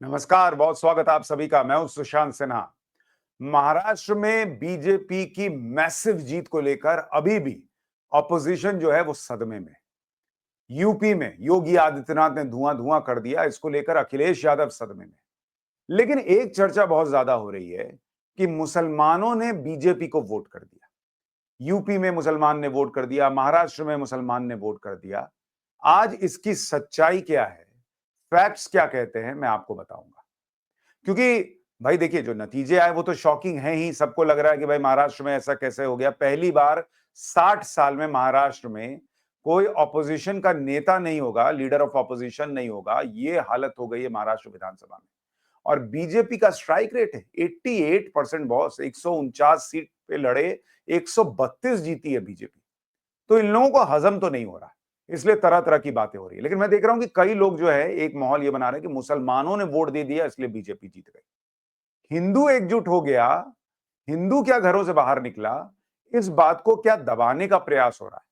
नमस्कार, बहुत स्वागत आप सभी का। मैं हूं सुशांत सिन्हा। महाराष्ट्र में बीजेपी की मैसिव जीत को लेकर अभी भी ऑपोजिशन जो है वो सदमे में। यूपी में योगी आदित्यनाथ ने धुआं-धुआं कर दिया, इसको लेकर अखिलेश यादव सदमे में। लेकिन एक चर्चा बहुत ज्यादा हो रही है कि मुसलमानों ने बीजेपी को वोट कर दिया। यूपी में मुसलमान ने वोट कर दिया, महाराष्ट्र में मुसलमान ने वोट कर दिया। आज इसकी सच्चाई क्या है, फैक्ट्स क्या कहते हैं, मैं आपको बताऊंगा। क्योंकि भाई देखिए, जो नतीजे आए वो तो शॉकिंग है ही। सबको लग रहा है कि भाई महाराष्ट्र में ऐसा कैसे हो गया। पहली बार 60 साल में महाराष्ट्र में कोई ऑपोजिशन का नेता नहीं होगा, लीडर ऑफ ऑपोजिशन नहीं होगा। ये हालत हो गई है महाराष्ट्र विधानसभा में। और बीजेपी का स्ट्राइक रेट है 88%। बॉस 149 सीट पे लड़े, 132 जीती है बीजेपी। तो इन लोगों को हजम तो नहीं हो रहा, इसलिए तरह तरह की बातें हो रही है। लेकिन मैं देख रहा हूं कि कई लोग जो है एक माहौल ये बना रहे हैं कि मुसलमानों ने वोट दे दिया इसलिए बीजेपी जीत गई, हिंदू एकजुट हो गया। हिंदू क्या घरों से बाहर निकला, इस बात को क्या दबाने का प्रयास हो रहा है।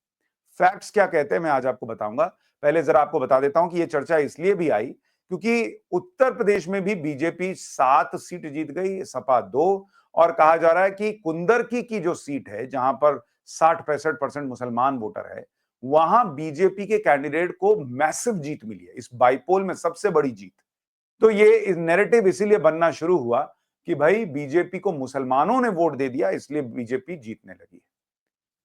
फैक्ट्स क्या कहते हैं मैं आज आपको बताऊंगा। पहले जरा आपको बता देता हूं कि यह चर्चा इसलिए भी आई क्योंकि उत्तर प्रदेश में भी बीजेपी 7 सीट जीत गई, सपा 2। और कहा जा रहा है कि कुंदरकी की जो सीट है, जहां पर 60-65% मुसलमान वोटर है, वहां बीजेपी के कैंडिडेट को मैसिव जीत मिली है, इस बाईपोल में सबसे बड़ी जीत। तो ये नैरेटिव इसीलिए बनना शुरू हुआ कि भाई बीजेपी को मुसलमानों ने वोट दे दिया इसलिए बीजेपी जीतने लगी है।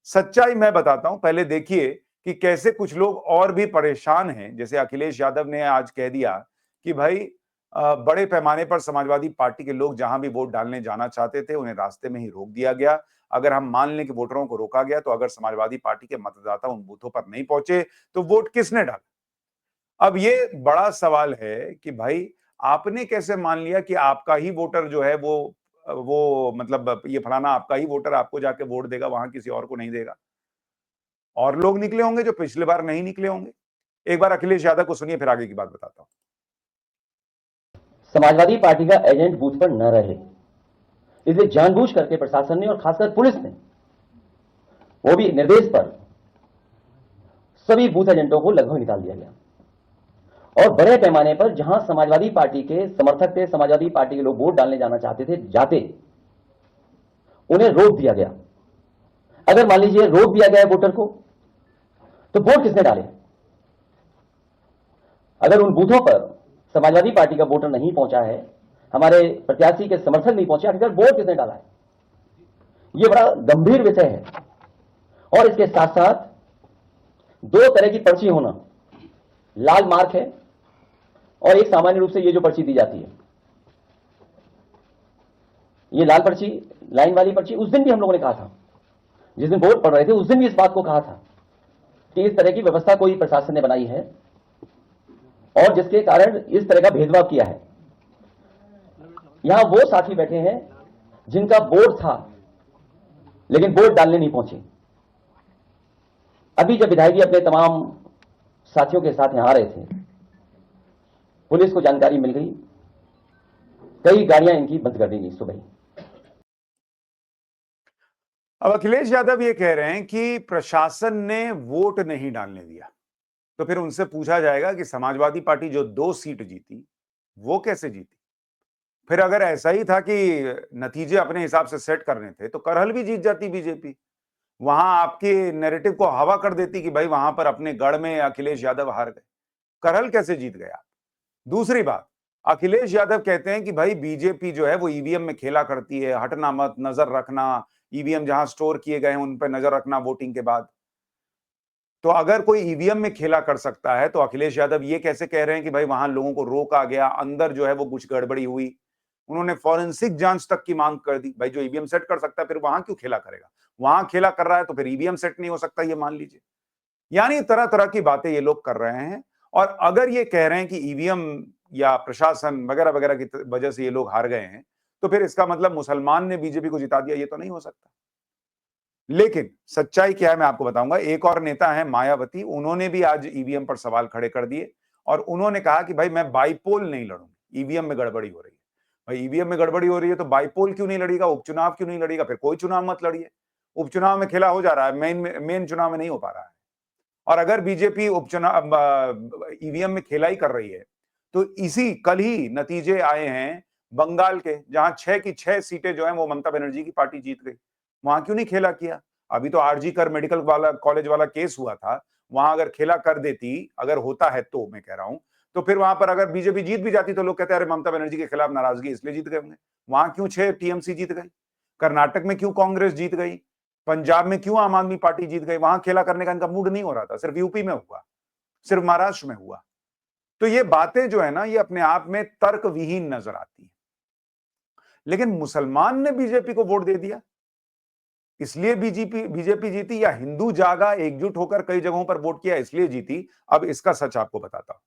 सच्चाई मैं बताता हूं, पहले देखिए कि कैसे कुछ लोग और भी परेशान हैं। जैसे अखिलेश यादव ने आज कह दिया कि भाई बड़े पैमाने पर समाजवादी पार्टी के लोग जहां भी वोट डालने जाना चाहते थे उन्हें रास्ते में ही रोक दिया गया। अगर हम मान लें कि वोटरों को रोका गया, तो अगर समाजवादी पार्टी के मतदाता उन बूथों पर नहीं पहुंचे तो वोट किसने डाला। अब ये बड़ा सवाल है कि भाई आपने कैसे मान लिया कि आपका ही वोटर जो है वो मतलब ये फलाना आपका ही वोटर आपको जाके वोट देगा, वहां किसी और को नहीं देगा। और लोग निकले होंगे जो पिछली बार नहीं निकले होंगे। एक बार अखिलेश यादव को सुनिए, फिर आगे की बात बताता हूं। समाजवादी पार्टी का एजेंट बूथ पर न रहे, इसलिए जानबूझ करके प्रशासन ने और खासकर पुलिस ने, वो भी निर्देश पर, सभी बूथ एजेंटों को लगभग निकाल दिया गया। और बड़े पैमाने पर जहां समाजवादी पार्टी के समर्थक थे, समाजवादी पार्टी के लोग वोट डालने जाना चाहते थे, जाते उन्हें रोक दिया गया। अगर मान लीजिए रोक दिया गया वोटर को, तो वोट किसने डाले? अगर उन बूथों पर समाजवादी पार्टी का वोटर नहीं पहुंचा है, हमारे प्रत्याशी के समर्थक नहीं पहुंचे, आखिर वोट किसने डाला है? यह बड़ा गंभीर विषय है। और इसके साथ साथ दो तरह की पर्ची होना, लाल मार्क है और एक सामान्य रूप से ये जो पर्ची दी जाती है, ये लाल पर्ची, लाइन वाली पर्ची। उस दिन भी हम लोगों ने कहा था, जिस दिन वोट पड़ रहे थे उस दिन भी इस बात को कहा था कि इस तरह की व्यवस्था कोई प्रशासन ने बनाई है और जिसके कारण इस तरह का भेदभाव किया है। यहां वो साथी बैठे हैं जिनका वोट था लेकिन वोट डालने नहीं पहुंचे। अभी जब विधायक जी अपने तमाम साथियों के साथ यहां आ रहे थे, पुलिस को जानकारी मिल गई, कई गाड़ियां इनकी बंद कर दी गई सुबह। अब अखिलेश यादव ये कह रहे हैं कि प्रशासन ने वोट नहीं डालने दिया। तो फिर उनसे पूछा जाएगा कि समाजवादी पार्टी जो 2 सीट जीती वो कैसे जीती। फिर अगर ऐसा ही था कि नतीजे अपने हिसाब से सेट करने थे तो करहल भी जीत जाती बीजेपी। वहां आपके नैरेटिव को हवा कर देती कि भाई वहां पर अपने गढ़ में अखिलेश यादव हार गए। करहल कैसे जीत गया। दूसरी बात, अखिलेश यादव कहते हैं कि भाई बीजेपी जो है वो ईवीएम में खेला करती है, हटना मत, नजर रखना, ईवीएम जहां स्टोर किए गए हैं उन पर नजर रखना वोटिंग के बाद। तो अगर कोई ईवीएम में खेला कर सकता है तो अखिलेश यादव ये कैसे कह रहे हैं कि भाई वहां लोगों को रोका गया, अंदर जो है वो कुछ गड़बड़ी हुई। उन्होंने फॉरेंसिक जांच तक की मांग कर दी। भाई जो ईवीएम सेट कर सकता है फिर वहां क्यों खेला करेगा। वहां खेला कर रहा है तो फिर ईवीएम सेट नहीं हो सकता, ये मान लीजिए। यानी तरह तरह की बातें ये लोग कर रहे हैं। और अगर ये कह रहे हैं कि ईवीएम या प्रशासन वगैरह वगैरह की वजह से ये लोग हार गए हैं, तो फिर इसका मतलब मुसलमान ने बीजेपी को जिता दिया, ये तो नहीं हो सकता। लेकिन सच्चाई क्या है मैं आपको बताऊंगा। एक और नेता है मायावती, उन्होंने भी आज ईवीएम पर सवाल खड़े कर दिए और उन्होंने कहा कि भाई मैं बाईपोल नहीं लड़ूंगी, ईवीएम में गड़बड़ी हो रही है। भाई ईवीएम में गड़बड़ी हो रही है तो बाईपोल क्यों नहीं लड़ेगा, उपचुनाव क्यों नहीं लड़ेगा, फिर कोई चुनाव मत लड़िए। उपचुनाव में खेला हो जा रहा है, मेन चुनाव में नहीं हो पा रहा है। और अगर बीजेपी उपचुनाव ईवीएम में खेला ही कर रही है तो इसी कल ही नतीजे आए हैं बंगाल के, जहां 6 की 6 सीटें जो हैं वो ममता बनर्जी की पार्टी जीत गई। वहां क्यों नहीं खेला किया? अभी तो आरजी कर मेडिकल वाला कॉलेज वाला केस हुआ था, वहां अगर खेला कर देती, अगर होता है तो मैं कह रहा हूं, तो फिर वहां पर अगर बीजेपी जीत भी जाती तो लोग कहते हैं अरे ममता बनर्जी के खिलाफ नाराजगी इसलिए जीत गए होंगे। वहां क्यों 6 टीएमसी जीत गई? कर्नाटक में क्यों कांग्रेस जीत गई? पंजाब में क्यों आम आदमी पार्टी जीत गई? वहां खेला करने का इनका मूड नहीं हो रहा था, सिर्फ यूपी में हुआ, सिर्फ महाराष्ट्र में हुआ। तो ये बातें जो है ना, ये अपने आप में तर्क विहीन नजर आती है। लेकिन मुसलमान ने बीजेपी को वोट दे दिया, इसलिए बीजेपी बीजेपी जीती, या हिंदू जागा एकजुट होकर कई जगहों पर वोट किया इसलिए जीती? अब इसका सच आपको बताता हूं।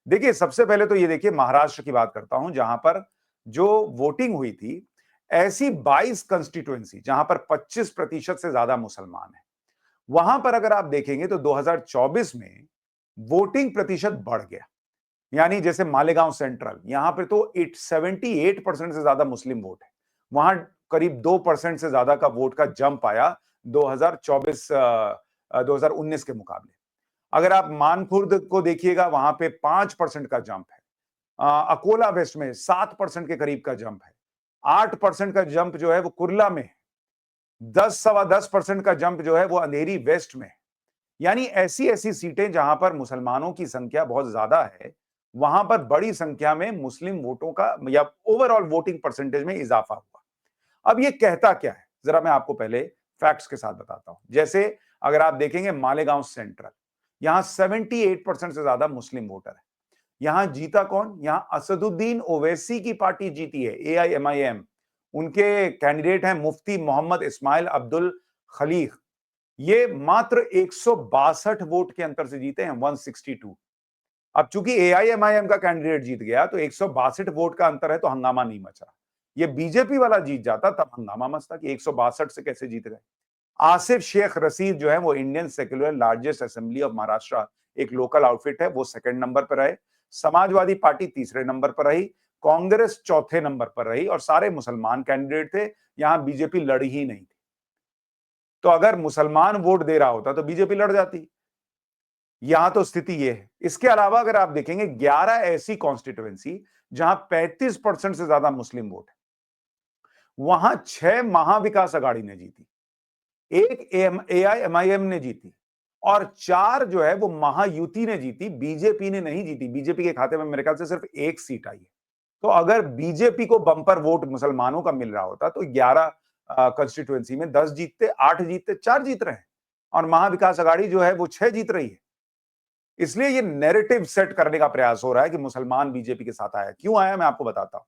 देखिए, सबसे पहले तो ये देखिए, महाराष्ट्र की बात करता हूं, जहां पर जो वोटिंग हुई थी, ऐसी 22 कंस्टिट्यूएंसी जहां पर 25% से ज्यादा मुसलमान है, वहां पर अगर आप देखेंगे तो 2024 में वोटिंग प्रतिशत बढ़ गया। यानी जैसे मालेगांव सेंट्रल, यहां पे तो 78% से ज्यादा मुस्लिम वोट है, वहां करीब 2% से ज्यादा का वोट का जंप आया 2019 के मुकाबले। अगर आप मानखुर्द को देखिएगा, वहां पे 5% का जंप है। अकोला वेस्ट में 7% के करीब का जंप है। 8% का जंप जो है वो कुर्ला में है। 10-10.25% का जंप जो है वो अंधेरी वेस्ट में है। यानी ऐसी ऐसी सीटें जहां पर मुसलमानों की संख्या बहुत ज्यादा है, वहां पर बड़ी संख्या में मुस्लिम वोटों का या ओवरऑल वोटिंग परसेंटेज में इजाफा हुआ। अब ये कहता क्या है, जरा मैं आपको पहले फैक्ट्स के साथ बताता हूं। जैसे अगर आप देखेंगे मालेगांव सेंट्रल, यहां 78% से ज्यादा मुस्लिम वोटर है। यहां जीता कौन? यहां असदुद्दीन ओवैसी की पार्टी जीती है, AIMIM। उनके कैंडिडेट हैं मुफ्ती मोहम्मद इस्माइल अब्दुल खलीक। ये मात्र 162 वोट के अंतर से जीते हैं, 162। अब चूंकि AIMIM का कैंडिडेट जीत गया तो 162 वोट का अंतर है, तो हंगामा नहीं मचा। ये बीजेपी वाला जीत जाता तब हंगामा मचता कि 162 से कैसे जीत गए। आसिफ शेख रशीद जो है वो Indian secular largest assembly of Maharashtra, एक लोकल आउटफिट है, वो सेकंड नंबर पर रहे। समाजवादी पार्टी तीसरे नंबर पर रही। कांग्रेस चौथे नंबर पर रही, और सारे मुसलमान कैंडिडेट थे। यहां बीजेपी लड़ी ही नहीं थी। तो अगर मुसलमान वोट दे रहा होता तो बीजेपी लड़ जाती। यहां तो स्थिति यह है। इसके अलावा अगर आप देखेंगे 11 ऐसी कॉन्स्टिट्यूएंसी जहां 35% से ज्यादा मुस्लिम वोट है, वहां 6 महाविकास अघाड़ी ने जीती, एक AIMIM ने जीती, और 4 जो है वो महायुति ने जीती। बीजेपी ने नहीं जीती। बीजेपी के खाते में मेरे ख्याल से सिर्फ 1 सीट आई है। तो अगर बीजेपी को बंपर वोट मुसलमानों का मिल रहा होता तो 11 कंस्टिट्यूएंसी में 10 जीतते, 8 जीतते, 4 जीत रहे हैं, और महाविकास अघाड़ी जो है वो 6 जीत रही है। इसलिए ये नैरेटिव सेट करने का प्रयास हो रहा है कि मुसलमान बीजेपी के साथ आया। क्यों आया, मैं आपको बताता हूं।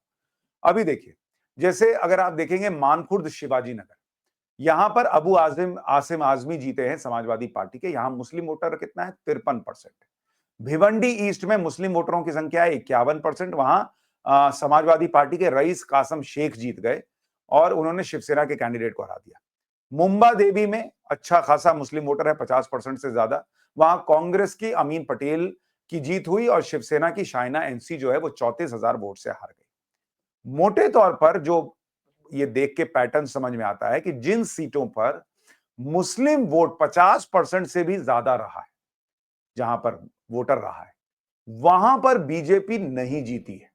अभी देखिए, जैसे अगर आप देखेंगे मानखुर्द शिवाजी नगर, यहां पर अबू आसिम आजमी जीते हैं समाजवादी पार्टी के। यहां मुस्लिम वोटर कितना है? 53%। भिवंडी ईस्ट में मुस्लिम वोटरों की संख्या है 51%। वहां समाजवादी पार्टी के रईस कासम शेख जीत गए, और उन्होंने शिवसेना के कैंडिडेट को हरा दिया। मुंबा देवी में अच्छा खासा मुस्लिम वोटर है, 50% से ज्यादा। वहां कांग्रेस की अमीन पटेल की जीत हुई, और शिवसेना की शाइना एनसी जो है वो 34,000 वोट से हार गई। मोटे तौर पर जो ये देख के पैटर्न समझ में आता है कि जिन सीटों पर मुस्लिम वोट 50% से भी ज्यादा रहा है, जहां पर वोटर रहा है, वहां पर बीजेपी नहीं जीती है।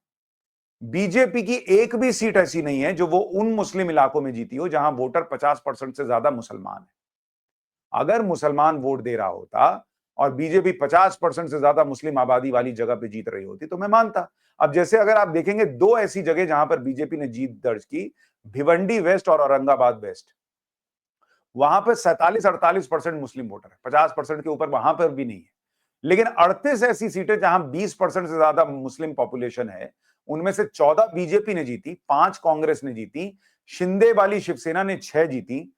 बीजेपी की एक भी सीट ऐसी नहीं है जो वो उन मुस्लिम इलाकों में जीती हो जहां वोटर 50% से ज्यादा मुसलमान है। अगर मुसलमान वोट दे रहा होता और बीजेपी 50% से ज्यादा मुस्लिम आबादी वाली जगह पे जीत रही होती तो मैं मानता। अब जैसे अगर आप देखेंगे 2 ऐसी जगह जहां पर बीजेपी ने जीत दर्ज की, भिवंडी वेस्ट और औरंगाबाद वेस्ट, वहां पर 47-48% मुस्लिम वोटर है, 50% के ऊपर वहां पर भी नहीं है। लेकिन 38 ऐसी सीटें जहां 20% से ज्यादा मुस्लिम पॉपुलेशन है, उनमें से 14 बीजेपी ने जीती, 5 कांग्रेस ने जीती, शिंदे वाली शिवसेना ने 6 जीती,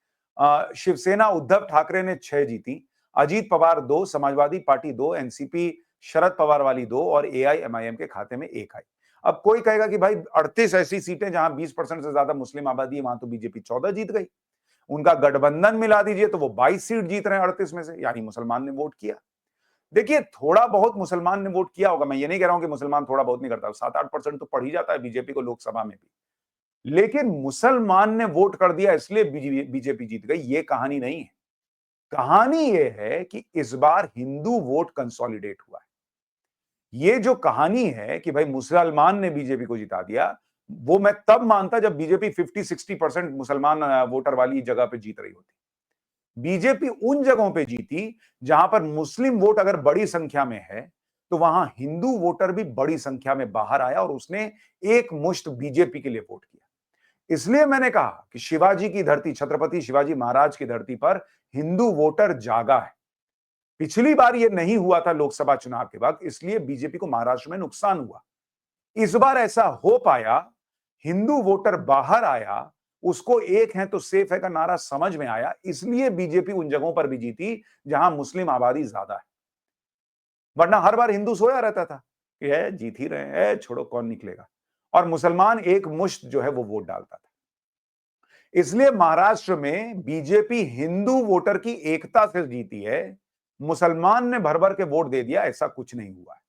शिवसेना उद्धव ठाकरे ने 6 जीती, अजीत पवार 2, समाजवादी पार्टी 2, एनसीपी शरद पवार वाली 2, और AIMIM के खाते में 1 आई। अब कोई कहेगा कि भाई 38 ऐसी सीटें जहां 20% से ज्यादा मुस्लिम आबादी है, वहां तो बीजेपी 14 जीत गई। उनका गठबंधन मिला दीजिए तो वो 22 सीट जीत रहे हैं 38 में से, यानी मुसलमान ने वोट किया। देखिए, थोड़ा बहुत मुसलमान ने वोट किया होगा, मैं ये नहीं कह रहा हूं कि मुसलमान थोड़ा बहुत नहीं करता, 7-8% तो पड़ ही जाता है बीजेपी को लोकसभा में भी। लेकिन मुसलमान ने वोट कर दिया इसलिए बीजेपी जीत गई, ये कहानी नहीं है। कहानी ये है कि इस बार हिंदू वोट कंसोलिडेट हुआ है। ये जो कहानी है कि भाई मुसलमान ने बीजेपी को जिता दिया, वो मैं तब मानता जब बीजेपी 50-60% मुसलमान वोटर वाली जगह पे जीत रही होती। बीजेपी उन जगहों पे जीती जहां पर मुस्लिम वोट अगर बड़ी संख्या में है, तो वहां हिंदू वोटर भी बड़ी संख्या में बाहर आया और उसने एक मुश्त बीजेपी के लिए वोट किया। इसलिए मैंने कहा कि शिवाजी की धरती, छत्रपति शिवाजी महाराज की धरती पर हिंदू वोटर जागा है। पिछली बार ये नहीं हुआ था लोकसभा चुनाव के वक्त, इसलिए बीजेपी को महाराष्ट्र में नुकसान हुआ। इस बार ऐसा हो पाया, हिंदू वोटर बाहर आया, उसको एक है तो सेफ है का नारा समझ में आया, इसलिए बीजेपी उन जगहों पर भी जीती जहां मुस्लिम आबादी ज्यादा है। वरना हर बार हिंदू सोया रहता था कि है जीत ही रहे हैं, छोड़ो कौन निकलेगा, और मुसलमान एक मुश्त जो है वो वोट डालता था। इसलिए महाराष्ट्र में बीजेपी हिंदू वोटर की एकता से जीती है। मुसलमान ने भर भर के वोट दे दिया, ऐसा कुछ नहीं हुआ है।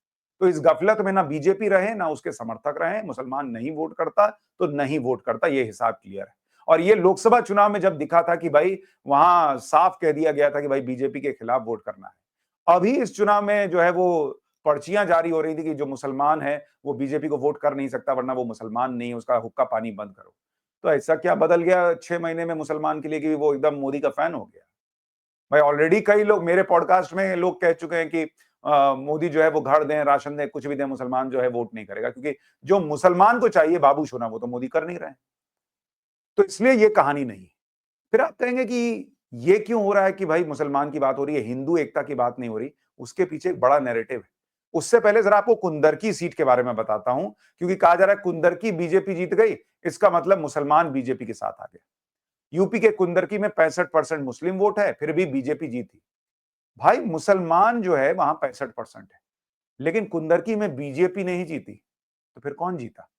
तो इस गफलत में ना बीजेपी रहे ना उसके समर्थक रहे, मुसलमान नहीं वोट करता तो नहीं वोट करता, ये हिसाब क्लियर है। और ये लोकसभा चुनाव में जब दिखा था कि भाई वहां साफ कह दिया गया था कि भाई बीजेपी के खिलाफ वोट करना है। अभी इस चुनाव में जो है वो पर्चियां जारी हो रही थी कि जो मुसलमान है वो बीजेपी को वोट कर नहीं सकता, वरना वो मुसलमान नहीं है, उसका हुक्का पानी बंद करो। तो ऐसा क्या बदल गया 6 महीने में मुसलमान के लिए कि वो एकदम मोदी का फैन हो गया? भाई ऑलरेडी कई लोग मेरे पॉडकास्ट में लोग कह चुके हैं कि मोदी जो है वो घर दें, राशन दें, कुछ भी दें, मुसलमान जो है वोट नहीं करेगा, क्योंकि जो मुसलमान को चाहिए बाबू सोना वो तो मोदी कर नहीं रहे हैं। तो इसलिए ये कहानी नहीं है। फिर आप कहेंगे कि ये क्यों हो रहा है कि भाई मुसलमान की बात हो रही है, हिंदू एकता की बात नहीं हो रही? उसके पीछे एक बड़ा नैरेटिव है। उससे पहले जरा आपको कुंदरकी सीट के बारे में बताता हूं, क्योंकि कहा जा रहा है कुंदरकी बीजेपी जीत गई, इसका मतलब मुसलमान बीजेपी के साथ आ गए। यूपी के कुंदरकी में 65% मुस्लिम वोट है, फिर भी बीजेपी जीती। भाई मुसलमान जो है वहां 65% है, लेकिन कुंदरकी में बीजेपी नहीं जीती, तो फिर कौन जीता?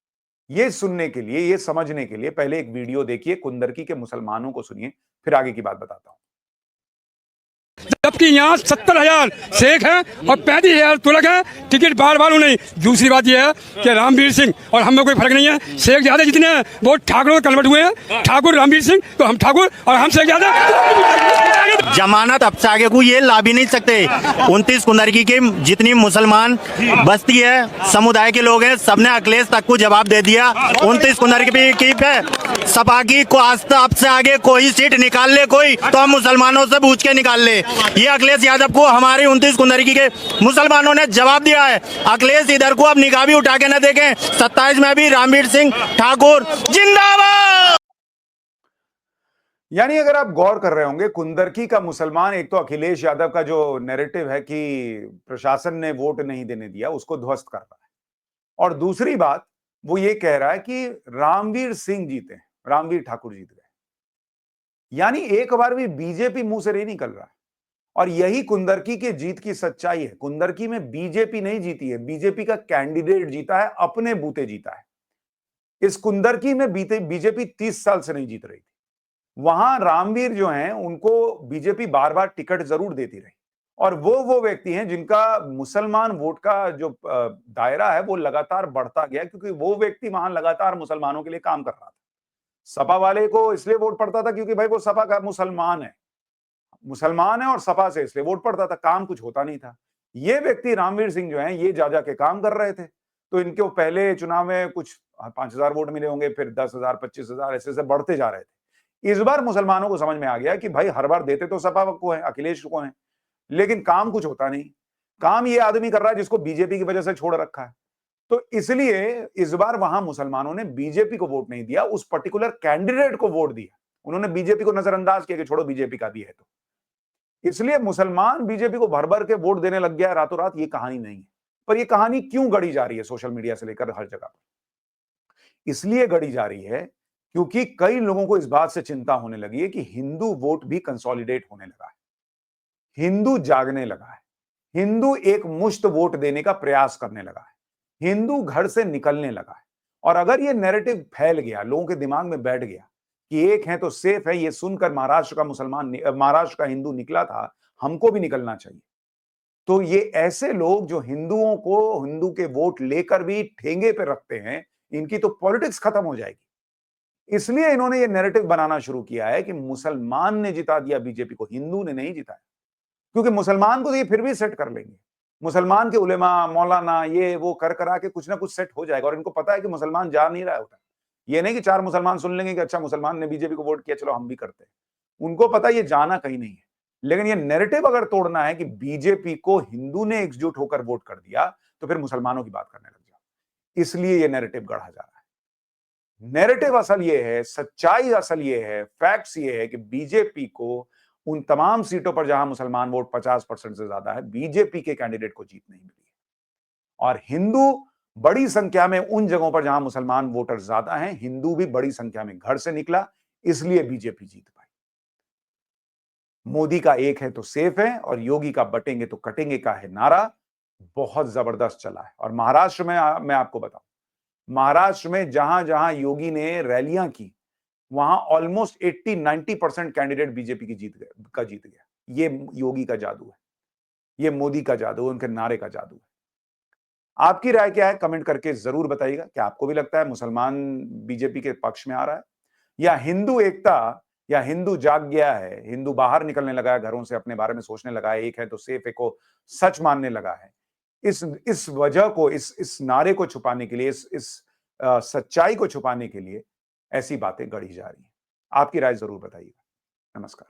ये सुनने के लिए, ये समझने के लिए पहले एक वीडियो देखिए, कुंदरकी के मुसलमानों को सुनिए, फिर आगे की बात बताता हूं। जबकि यहाँ 70,000 शेख हैं और 35,000 तुरक हैं, टिकट बार बार नहीं। दूसरी बात यह है कि रामवीर सिंह और हम में कोई फर्क नहीं है। शेख ज्यादा जितने हैं वो ठाकुरों में कन्वर्ट हुए हैं, ठाकुर रामवीर सिंह तो हम ठाकुर और हम शेख ज्यादा। जमानत अब से आगे को ये ला भी नहीं सकते। 29 कुंदरकी की जितनी मुसलमान बस्ती है, समुदाय के लोग हैं, सबने अखिलेश तक को जवाब दे दिया। 29 कुंदरकी की पे सपा की को आस्था अब से आगे कोई सीट निकाल ले कोई, तो हम मुसलमानों से पूछ के निकाल ले। ये अखिलेश यादव को हमारे 29 कुंदरकी के मुसलमानों ने जवाब दिया है। अखिलेश इधर को अब निगाह भी उठा के न देखें। 27 में भी रामवीर सिंह ठाकुर जिंदाबाद। यानी अगर आप गौर कर रहे होंगे, कुंदरकी का मुसलमान एक तो अखिलेश यादव का जो नैरेटिव है कि प्रशासन ने वोट नहीं देने दिया, उसको ध्वस्त कर रहा है, और दूसरी बात वो ये कह रहा है कि रामवीर सिंह जीते, रामवीर ठाकुर जीत गए। यानी एक बार भी बीजेपी मुंह से नहीं निकल रहा है, और यही कुंदरकी के जीत की सच्चाई है। कुंदरकी में बीजेपी नहीं जीती है, बीजेपी का कैंडिडेट जीता है, अपने बूते जीता है। इस कुंदरकी में बीजेपी 30 साल से नहीं जीत रही थी। वहां रामवीर जो हैं उनको बीजेपी बार बार टिकट जरूर देती रही, और वो व्यक्ति हैं जिनका मुसलमान वोट का जो दायरा है वो लगातार बढ़ता गया, क्योंकि वो व्यक्ति वहां लगातार मुसलमानों के लिए काम कर रहा था। सपा वाले को इसलिए वोट पड़ता था क्योंकि भाई वो सपा का मुसलमान है और सपा से इसलिए वोट पड़ता था, काम कुछ होता नहीं था। ये व्यक्ति रामवीर सिंह जो हैं ये जा के काम कर रहे थे, तो इनको पहले चुनाव में कुछ 5,000 वोट मिले होंगे, फिर 10,000, 25,000 ऐसे बढ़ते जा रहे थे। इस बार मुसलमानों को समझ में आ गया कि भाई हर बार देते तो सपा को है, अखिलेश को है, लेकिन काम कुछ होता नहीं। काम ये आदमी कर रहा है जिसको बीजेपी की वजह से छोड़ रखा है। तो इसलिए इस बार वहां मुसलमानों ने बीजेपी को वोट नहीं दिया, उस पर्टिकुलर कैंडिडेट को वोट दिया। उन्होंने बीजेपी को नजरअंदाज किया कि छोड़ो बीजेपी का भी है। तो इसलिए मुसलमान बीजेपी को भर भर के वोट देने लग गया रातों रात। ये कहानी नहीं है, पर ये कहानी क्यों गढ़ी जा रही है सोशल मीडिया से लेकर हर जगह पर? इसलिए गढ़ी जा रही है क्योंकि कई लोगों को इस बात से चिंता होने लगी है कि हिंदू वोट भी कंसोलिडेट होने लगा है, हिंदू जागने लगा है, हिंदू एक मुश्त वोट देने का प्रयास करने लगा है, हिंदू घर से निकलने लगा है। और अगर ये नैरेटिव फैल गया, लोगों के दिमाग में बैठ गया कि एक है तो सेफ है, ये सुनकर महाराष्ट्र का हिंदू निकला था, हमको भी निकलना चाहिए, तो ये ऐसे लोग जो हिंदुओं को, हिंदू के वोट लेकर भी ठेंगे पे रखते हैं, इनकी तो पॉलिटिक्स खत्म हो जाएगी। इसलिए इन्होंने ये नैरेटिव बनाना शुरू किया है कि मुसलमान ने जिता दिया बीजेपी को, हिंदू ने नहीं जिताया, क्योंकि मुसलमान को तो ये फिर भी सेट कर लेंगे। मुसलमान के उलेमा, मौलाना, ये वो कर करा के कुछ ना कुछ सेट हो जाएगा। और इनको पता है कि मुसलमान जा नहीं रहा है उधर। ये नहीं कि 4 मुसलमान सुन लेंगे कि अच्छा मुसलमान ने बीजेपी को वोट किया, चलो हम भी करते हैं। उनको पता है ये जाना कहीं नहीं है। लेकिन ये नैरेटिव अगर तोड़ना है कि बीजेपी को हिंदू ने एकजुट होकर वोट कर दिया, तो फिर मुसलमानों की बात करने लग जाओ। इसलिए ये नैरेटिव गढ़ा जा रहा है। नैरेटिव असल ये है, सच्चाई असल ये है, फैक्ट्स ये है कि बीजेपी को उन तमाम सीटों पर जहां मुसलमान वोट 50% से ज्यादा है, बीजेपी के कैंडिडेट को जीत नहीं मिली है। और हिंदू बड़ी संख्या में उन जगहों पर जहां मुसलमान वोटर ज्यादा हैं, हिंदू भी बड़ी संख्या में घर से निकला, इसलिए बीजेपी जीत पाई। मोदी का एक है तो सेफ है और योगी का बटेंगे तो कटेंगे का है नारा बहुत जबरदस्त चला है। और महाराष्ट्र में मैं आपको बताऊं, महाराष्ट्र में जहां जहां योगी ने रैलियां की, वहां ऑलमोस्ट 80-90% कैंडिडेट बीजेपी की जीत गया। ये योगी का जादू है, ये मोदी का जादू है, उनके नारे का जादू है। आपकी राय क्या है कमेंट करके जरूर बताइएगा। क्या आपको भी लगता है मुसलमान बीजेपी के पक्ष में आ रहा है, या हिंदू एकता, या हिंदू जाग गया है, हिंदू बाहर निकलने लगा है घरों से, अपने बारे में सोचने लगा है, एक है तो सेफ है को सच मानने लगा है। इस वजह को, इस नारे को छुपाने के लिए, इस सच्चाई को छुपाने के लिए ऐसी बातें गढ़ी जा रही हैं। आपकी राय जरूर बताइएगा। नमस्कार।